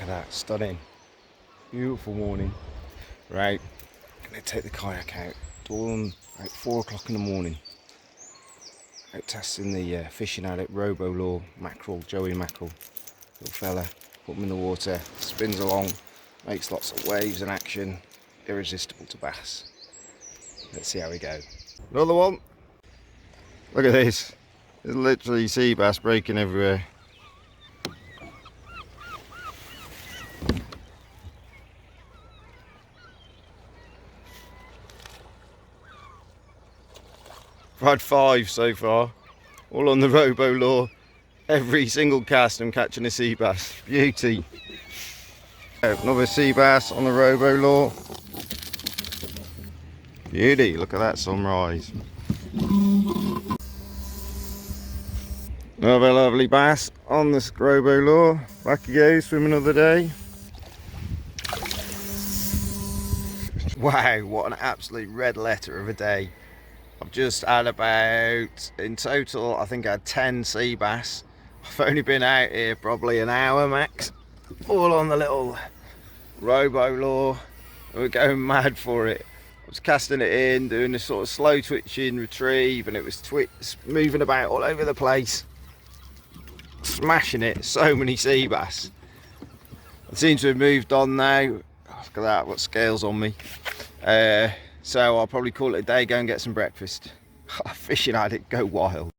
Look at that, stunning. Beautiful morning. Right, gonna take the kayak out. Dawn at 4 o'clock in the morning. Out testing the Fishing Addict Robo-Lure mackerel, Joey mackerel. Little fella, put him in the water, spins along, makes lots of waves and action, irresistible to bass. Let's see how we go. Another one. Look at this. There's literally sea bass breaking everywhere. I've had 5 so far, all on the Robo-Lure. Every single cast I'm catching a sea bass. Beauty. Another sea bass on the Robo-Lure. Beauty, look at that sunrise. Another lovely bass on this Robo-Lure. Back he goes for another day. Wow, what an absolute red letter of a day. I've just had about, in total, I think I had 10 sea bass. I've only been out here probably an hour max. All on the little Robo-Lure. We're going mad for it. I was casting it in, doing this sort of slow twitching retrieve, and it was moving about all over the place. Smashing it, so many sea bass. I seem to have moved on now. Look at that, I've got scales on me. So I'll probably call it a day, go and get some breakfast. Fishing Addict, go wild.